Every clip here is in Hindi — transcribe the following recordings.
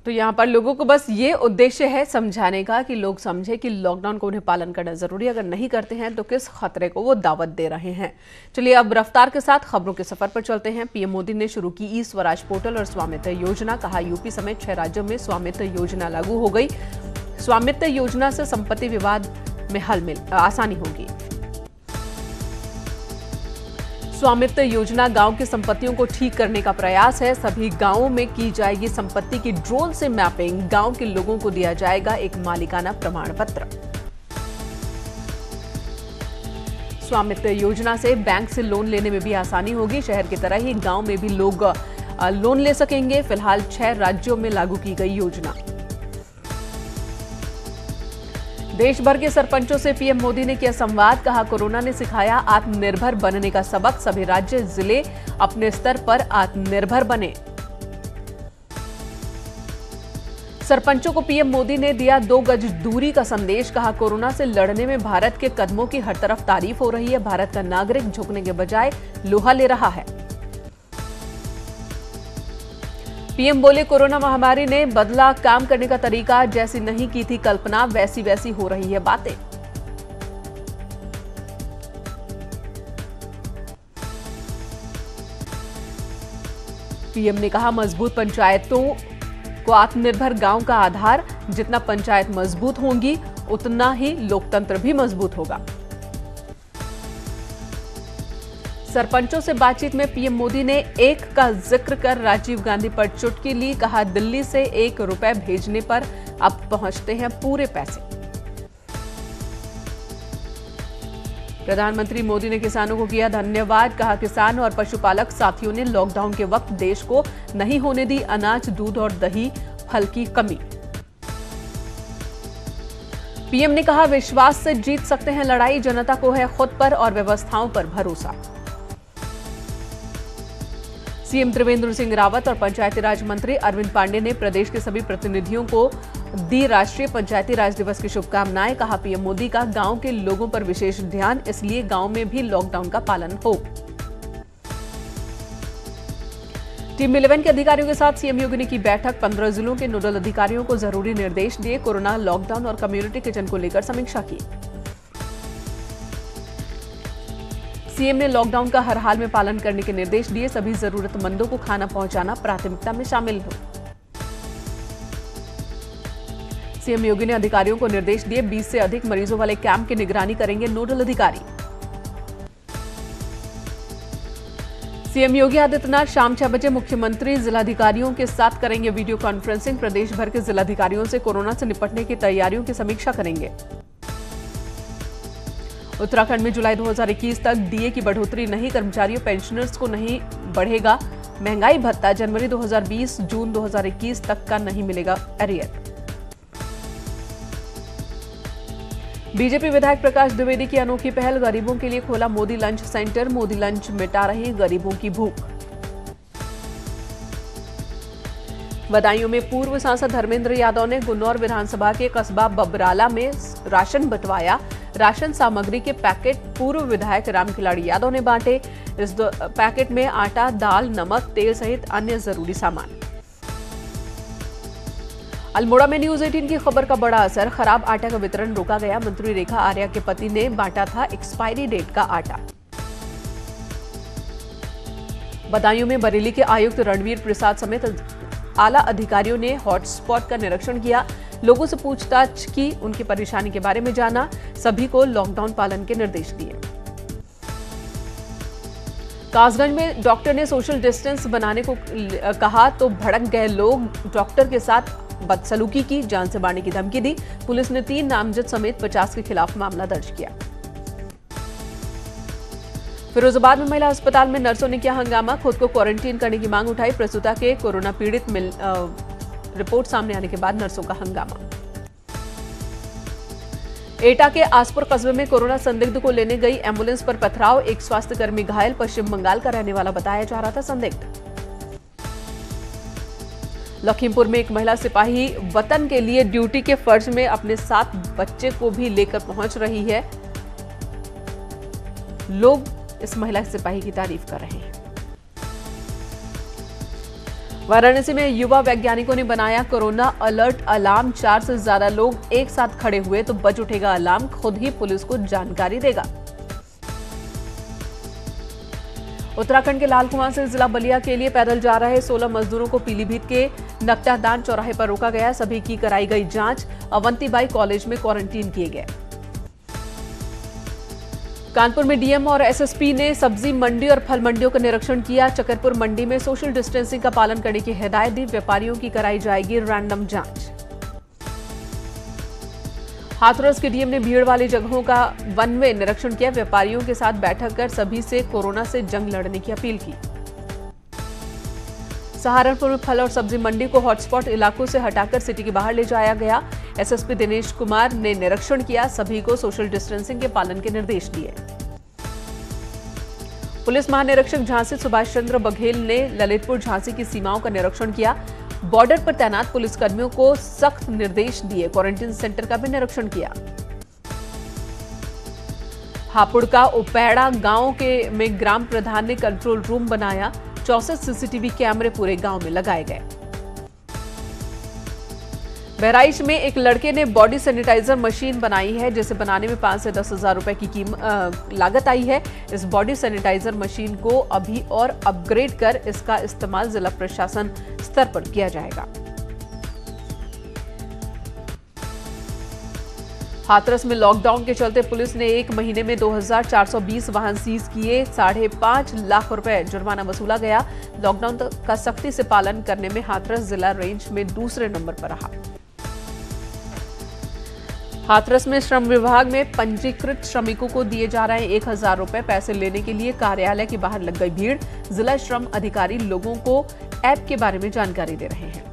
तो यहाँ पर लोगों को बस ये उद्देश्य है समझाने का कि लोग समझे कि लॉकडाउन को उन्हें पालन करना जरूरी है। अगर नहीं करते हैं तो किस खतरे को वो दावत दे रहे हैं। चलिए अब रफ्तार के साथ खबरों के सफर पर चलते हैं। पीएम मोदी ने शुरू की ई स्वराज पोर्टल और स्वामित्व योजना। कहा यूपी समेत 6 राज्यों में स्वामित्व योजना लागू हो गई। स्वामित्व योजना से संपत्ति विवाद में हल आसानी होगी। स्वामित्व योजना गांव की संपत्तियों को ठीक करने का प्रयास है। सभी गांवों में की जाएगी संपत्ति की ड्रोन से मैपिंग। गांव के लोगों को दिया जाएगा एक मालिकाना प्रमाण पत्र। स्वामित्व योजना से बैंक से लोन लेने में भी आसानी होगी। शहर की तरह ही गांव में भी लोग लोन ले सकेंगे। फिलहाल 6 राज्यों में लागू की गई योजना। देश भर के सरपंचों से पीएम मोदी ने किया संवाद। कहा कोरोना ने सिखाया आत्मनिर्भर बनने का सबक। सभी राज्य जिले अपने स्तर पर आत्मनिर्भर बने। सरपंचों को पीएम मोदी ने दिया 2 गज दूरी का संदेश। कहा कोरोना से लड़ने में भारत के कदमों की हर तरफ तारीफ हो रही है। भारत का नागरिक झुकने के बजाय लोहा ले रहा है। पीएम बोले कोरोना महामारी ने बदला काम करने का तरीका। जैसी नहीं की थी कल्पना वैसी वैसी हो रही है बातें। पीएम ने कहा मजबूत पंचायतों को आत्मनिर्भर गांव का आधार। जितना पंचायत मजबूत होंगी उतना ही लोकतंत्र भी मजबूत होगा। सरपंचों से बातचीत में पीएम मोदी ने 1 का जिक्र कर राजीव गांधी पर चुटकी ली। कहा दिल्ली से 1 रुपए भेजने पर अब पहुंचते हैं पूरे पैसे। प्रधानमंत्री मोदी ने किसानों को किया धन्यवाद। कहा किसान और पशुपालक साथियों ने लॉकडाउन के वक्त देश को नहीं होने दी अनाज, दूध और दही, फल की कमी। पीएम ने कहा विश्वास से जीत सकते हैं लड़ाई। जनता को है खुद पर और व्यवस्थाओं पर भरोसा। सीएम त्रिवेंद्र सिंह रावत और पंचायती राज मंत्री अरविंद पांडे ने प्रदेश के सभी प्रतिनिधियों को दी राष्ट्रीय पंचायती राज दिवस की शुभकामनाएं। कहा पीएम मोदी का गांव के लोगों पर विशेष ध्यान, इसलिए गांव में भी लॉकडाउन का पालन हो। टीम 11 के अधिकारियों के साथ सीएम योगी ने की बैठक। 15 जिलों के नोडल अधिकारियों को जरूरी निर्देश दिए। कोरोना, लॉकडाउन और कम्युनिटी किचन को लेकर समीक्षा की। सीएम ने लॉकडाउन का हर हाल में पालन करने के निर्देश दिए। सभी जरूरतमंदों को खाना पहुंचाना प्राथमिकता में शामिल हो। सीएम योगी ने अधिकारियों को निर्देश दिए 20 से अधिक मरीजों वाले कैंप की निगरानी करेंगे नोडल अधिकारी। सीएम योगी आदित्यनाथ शाम 6 बजे मुख्यमंत्री जिलाधिकारियों के साथ करेंगे वीडियो कॉन्फ्रेंसिंग। प्रदेश भर के जिलाधिकारियों से कोरोना से निपटने की तैयारियों की समीक्षा करेंगे। उत्तराखंड में जुलाई 2021 तक डीए की बढ़ोतरी नहीं। कर्मचारियों पेंशनर्स को नहीं बढ़ेगा महंगाई भत्ता। जनवरी 2020 जून 2021 तक का नहीं मिलेगा एरियर। बीजेपी विधायक प्रकाश द्विवेदी की अनोखी पहल। गरीबों के लिए खोला Modi lunch centre. Modi lunch मिटा रहे गरीबों की भूख। बदायूं में पूर्व सांसद धर्मेंद्र यादव ने गुन्नौर विधानसभा के कस्बा बबराला में राशन बंटवाया। राशन सामग्री के पैकेट पूर्व विधायक रामखिलाड़ी यादव ने बांटे। इस पैकेट में आटा, दाल, नमक, तेल सहित अन्य जरूरी सामान। अल्मोड़ा में न्यूज 18 की खबर का बड़ा असर। खराब आटा का वितरण रोका गया। मंत्री रेखा आर्या के पति ने बांटा था एक्सपायरी डेट का आटा। बदायूं में बरेली के आयुक्त रणवीर प्रसाद समेत आला अधिकारियों ने हॉटस्पॉट का निरीक्षण किया। लोगों से पूछताछ की, उनकी परेशानी के बारे में जाना। सभी को लॉकडाउन पालन के निर्देश दिए। कासगंज में डॉक्टर ने सोशल डिस्टेंस बनाने को कहा तो भड़क गए लोग। डॉक्टर के साथ बदसलूकी की, जान से मारने की धमकी दी। पुलिस ने 3 नामजद समेत 50 के खिलाफ मामला दर्ज किया। फिरोजाबाद में महिला अस्पताल में नर्सों ने किया हंगामा। खुद को क्वारंटीन करने की मांग उठाई। प्रसूता के कोरोना पीड़ित रिपोर्ट सामने आने के बाद नर्सों का हंगामा। एटा के आसपुर कस्बे में कोरोना संदिग्ध को लेने गई एम्बुलेंस पर पथराव। एक स्वास्थ्यकर्मी घायल। पश्चिम बंगाल का रहने वाला बताया जा रहा था संदिग्ध। लखीमपुर में एक महिला सिपाही वतन के लिए ड्यूटी के फर्ज में अपने साथ बच्चे को भी लेकर पहुंच रही है। लोग इस महिला सिपाही की तारीफ कर रहे हैं। वाराणसी में युवा वैज्ञानिकों ने बनाया कोरोना अलर्ट अलार्म। 4 से ज्यादा लोग एक साथ खड़े हुए तो बज उठेगा अलार्म, खुद ही पुलिस को जानकारी देगा। उत्तराखंड के लाल कुआं से जिला बलिया के लिए पैदल जा रहे 16 मजदूरों को पीलीभीत के नकटादान चौराहे पर रोका गया। सभी की कराई गई जांच। अवंतीबाई कॉलेज में क्वारंटीन किए गए। कानपुर में डीएम और एसएसपी ने सब्जी मंडी और फल मंडियों का निरीक्षण किया। चकरपुर मंडी में सोशल डिस्टेंसिंग का पालन करने की हिदायत दी। व्यापारियों की कराई जाएगी रैंडम जांच। हाथरस के डीएम ने भीड़ वाली जगहों का वन वे निरीक्षण किया। व्यापारियों के साथ बैठक कर सभी से कोरोना से जंग लड़ने की अपील की। सहारनपुर में फल और सब्जी मंडी को हॉटस्पॉट इलाकों से हटाकर सिटी के बाहर ले जाया गया। एसएसपी दिनेश कुमार ने निरीक्षण किया। सभी को सोशल डिस्टेंसिंग के पालन के निर्देश दिए। पुलिस महानिरीक्षक झांसी सुभाष चंद्र बघेल ने ललितपुर झांसी की सीमाओं का निरीक्षण किया। बॉर्डर पर तैनात पुलिसकर्मियों को सख्त निर्देश दिए। क्वारंटीन सेंटर का भी निरीक्षण किया। हापुड़ का उपैड़ा गांव में ग्राम प्रधान ने कंट्रोल रूम बनाया। 64 सीसीटीवी कैमरे पूरे गांव में लगाए गए। बहराइच में एक लड़के ने बॉडी सैनिटाइजर मशीन बनाई है, जिसे बनाने में 5 से 10 हजार रुपए की लागत आई है। इस बॉडी सैनिटाइजर मशीन को अभी और अपग्रेड कर इसका इस्तेमाल जिला प्रशासन स्तर पर किया जाएगा। हाथरस में लॉकडाउन के चलते पुलिस ने एक महीने में 2420 वाहन सीज किए। 5.5 लाख रुपए जुर्माना वसूला गया। लॉकडाउन का सख्ती से पालन करने में हाथरस जिला रेंज में दूसरे नंबर पर रहा। हाथरस में श्रम विभाग में पंजीकृत श्रमिकों को दिए जा रहे हैं 1000 रुपए। पैसे लेने के लिए कार्यालय के बाहर लग गई भीड़। जिला श्रम अधिकारी लोगों को ऐप के बारे में जानकारी दे रहे हैं।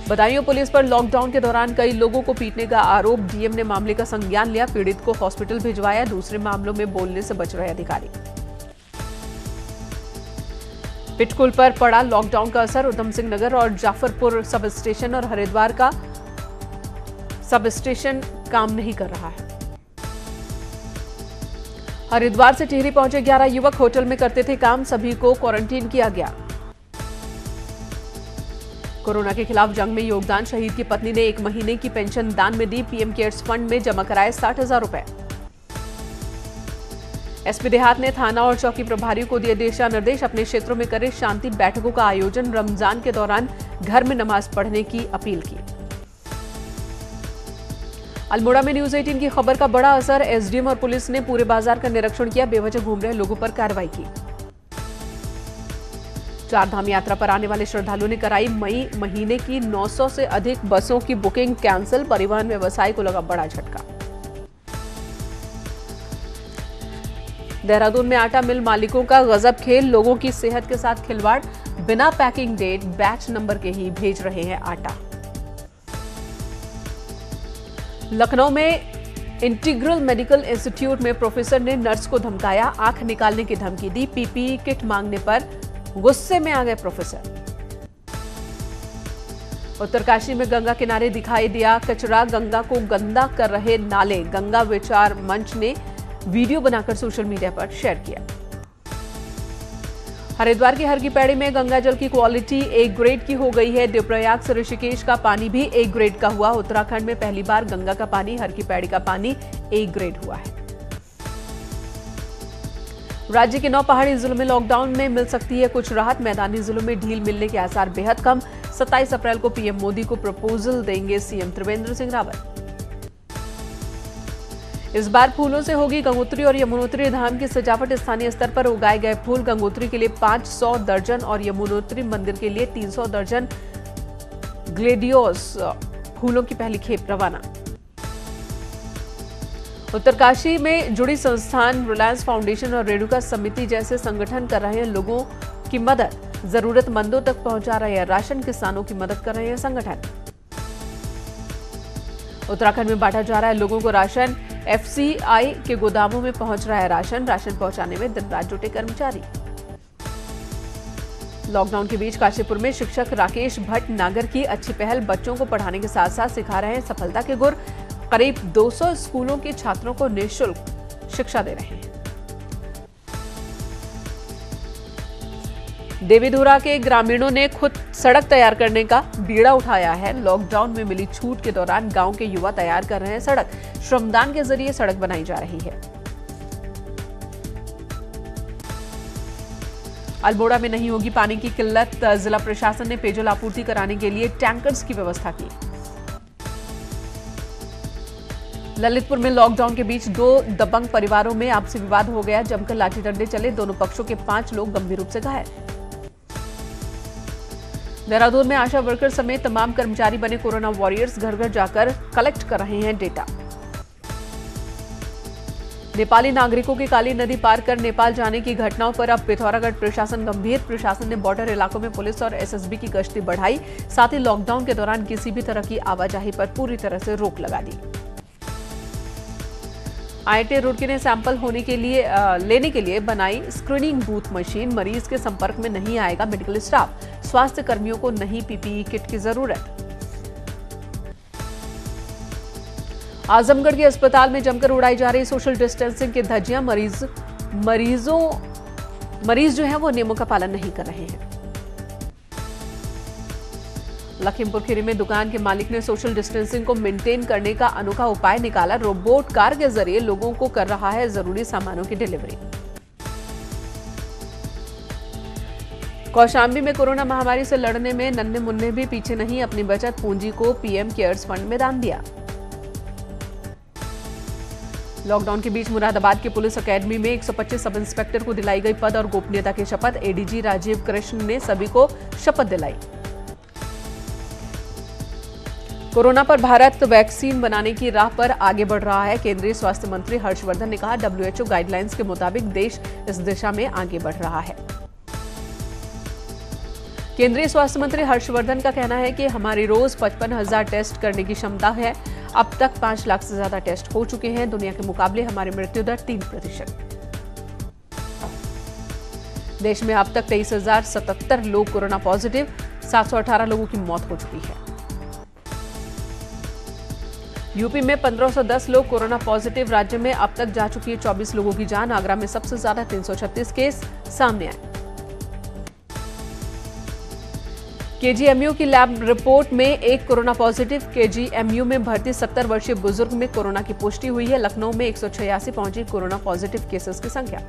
बदायूं पुलिस पर लॉकडाउन के दौरान कई लोगों को पीटने का आरोप। डीएम ने मामले का संज्ञान लिया। पीड़ित को हॉस्पिटल भिजवाया। दूसरे मामलों में बोलने से बच रहे अधिकारी। पिटकुल पर पड़ा लॉकडाउन का असर। उधम सिंह नगर और जाफरपुर सब स्टेशन और हरिद्वार का सब स्टेशन काम नहीं कर रहा है। हरिद्वार से टिहरी पहुंचे 11 युवक होटल में करते थे काम। सभी को क्वारंटीन किया गया। कोरोना के खिलाफ जंग में योगदान। शहीद की पत्नी ने 1 महीने की पेंशन दान में दी। पीएम केयर्स फंड में जमा कराए 60,000 रुपए। एसपी देहात ने थाना और चौकी प्रभारियों को दिए दिशा निर्देश। अपने क्षेत्रों में करें शांति बैठकों का आयोजन। रमजान के दौरान घर में नमाज पढ़ने की अपील की। अल्मोड़ा में न्यूज 18 की खबर का बड़ा असर। एसडीएम और पुलिस ने पूरे बाजार का निरीक्षण किया। बेवजह घूम रहे लोगों पर कार्रवाई की। 4 धाम यात्रा पर आने वाले श्रद्धालुओं ने कराई मई महीने की 900 से अधिक बसों की बुकिंग कैंसिल। परिवहन व्यवसाय को लगा बड़ा झटका। देहरादून में आटा मिल मालिकों का गजब खेल। लोगों की सेहत के साथ खिलवाड़। बिना पैकिंग डेट बैच नंबर के ही भेज रहे हैं आटा। लखनऊ में इंटीग्रल मेडिकल इंस्टीट्यूट में प्रोफेसर ने नर्स को धमकाया। आंख निकालने की धमकी दी। पीपीई किट मांगने पर गुस्से में आ गए प्रोफेसर। उत्तरकाशी में गंगा किनारे दिखाई दिया कचरा। गंगा को गंदा कर रहे नाले। गंगा विचार मंच ने वीडियो बनाकर सोशल मीडिया पर शेयर किया। हरिद्वार की हर की पैड़ी में गंगा जल की क्वालिटी A ग्रेड की हो गई है। देवप्रयाग से ऋषिकेश का पानी भी A ग्रेड का हुआ। उत्तराखंड में पहली बार गंगा का पानी, हर की पैड़ी का पानी A ग्रेड हुआ है। राज्य के 9 पहाड़ी जिलों में लॉकडाउन में मिल सकती है कुछ राहत। मैदानी जिलों में ढील मिलने के आसार बेहद कम। 27 अप्रैल को पीएम मोदी को प्रपोजल देंगे सीएम त्रिवेंद्र सिंह रावत। इस बार फूलों से होगी गंगोत्री और यमुनोत्री धाम की सजावट। स्थानीय स्तर पर उगाए गए फूल। गंगोत्री के लिए 500 दर्जन और यमुनोत्री मंदिर के लिए 300 दर्जन ग्लेडियोस फूलों की पहली खेप रवाना। उत्तरकाशी में जुड़ी संस्थान रिलायंस फाउंडेशन और रेणुका समिति जैसे संगठन कर रहे हैं लोगों की मदद। जरूरतमंदों तक पहुंचा रहे हैं राशन। किसानों की मदद कर रहे हैं संगठन। उत्तराखंड में बांटा जा रहा है लोगों को राशन। एफसीआई के गोदामों में पहुंच रहा है राशन। राशन पहुंचाने में दिन रात जुटे कर्मचारी। लॉकडाउन के बीच काशीपुर में शिक्षक राकेश भट्ट नागर की अच्छी पहल। बच्चों को पढ़ाने के साथ साथ सिखा रहे हैं सफलता के गुर। करीब 200 स्कूलों के छात्रों को निःशुल्क शिक्षा दे रहे हैं। देवीधुरा के ग्रामीणों ने खुद सड़क तैयार करने का बीड़ा उठाया है। लॉकडाउन में मिली छूट के दौरान गांव के युवा तैयार कर रहे हैं सड़क। श्रमदान के जरिए सड़क बनाई जा रही है। अल्मोड़ा में नहीं होगी पानी की किल्लत। जिला प्रशासन ने पेयजल आपूर्ति कराने के लिए टैंकर्स की व्यवस्था की। ललितपुर में लॉकडाउन के बीच 2 दबंग परिवारों में आपसी विवाद हो गया। जमकर लाठी डंडे चले। दोनों पक्षों के 5 लोग गंभीर रूप से घायल। देहरादून में आशा वर्कर समेत तमाम कर्मचारी बने कोरोना वॉरियर्स। घर घर जाकर कलेक्ट कर रहे हैं डेटा। नेपाली नागरिकों की काली नदी पार कर नेपाल जाने की घटनाओं पर अब पिथौरागढ़ प्रशासन गंभीर। प्रशासन ने बॉर्डर इलाकों में पुलिस और एसएसबी की गश्ती बढ़ाई। साथ ही लॉकडाउन के दौरान किसी भी तरह की आवाजाही पर पूरी तरह से रोक लगा दी। आईआईटी रुड़की ने सैंपल लेने के लिए बनाई स्क्रीनिंग बूथ मशीन। मरीज के संपर्क में नहीं आएगा मेडिकल स्टाफ। स्वास्थ्य कर्मियों को नहीं पीपीई किट की जरूरत। आजमगढ़ के अस्पताल में जमकर उड़ाई जा रही सोशल डिस्टेंसिंग की धज्जियां। मरीज जो है वो नियमों का पालन नहीं कर रहे हैं। लखीमपुर खीरी में दुकान के मालिक ने सोशल डिस्टेंसिंग को मेंटेन करने का अनोखा उपाय निकाला। रोबोट कार के जरिए लोगों को कर रहा है जरूरी सामानों की डिलीवरी। कौशाम्बी में कोरोना महामारी से लड़ने में नन्हे मुन्ने भी पीछे नहीं। अपनी बचत पूंजी को पीएम केयर्स फंड में दान दिया। लॉकडाउन के बीच मुरादाबाद की पुलिस अकेडमी में 125 सब इंस्पेक्टर को दिलाई गई पद और गोपनीयता की शपथ। एडीजी राजीव कृष्ण ने सभी को शपथ दिलाई। कोरोना पर भारत वैक्सीन बनाने की राह पर आगे बढ़ रहा है। केंद्रीय स्वास्थ्य मंत्री हर्षवर्धन ने कहा, WHO गाइडलाइंस के मुताबिक देश इस दिशा में आगे बढ़ रहा है। केंद्रीय स्वास्थ्य मंत्री हर्षवर्धन का कहना है कि हमारी रोज 55,000 टेस्ट करने की क्षमता है। अब तक 5 लाख से ज्यादा टेस्ट हो चुके हैं। दुनिया के मुकाबले हमारी मृत्यु दर 3%। देश में अब तक 23,077 लोग कोरोना पॉजिटिव। 718 लोगों की मौत हो चुकी है। यूपी में 1510 लोग कोरोना पॉजिटिव। राज्य में अब तक जा चुकी है 24 लोगों की जान। आगरा में सबसे ज्यादा 336 केस सामने आए। केजीएमयू की लैब रिपोर्ट में 1 कोरोना पॉजिटिव। केजीएमयू में भर्ती 70 वर्षीय बुजुर्ग में कोरोना की पुष्टि हुई है। लखनऊ में 186 पहुंची कोरोना पॉजिटिव केसेस की संख्या।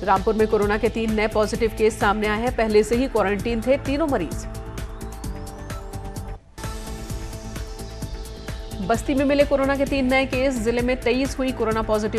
रामपुर में कोरोना के 3 नए पॉजिटिव केस सामने आए हैं। पहले से ही क्वारंटीन थे तीनों मरीज। बस्ती में मिले कोरोना के 3 नए केस। जिले में 23 हुई कोरोना पॉजिटिव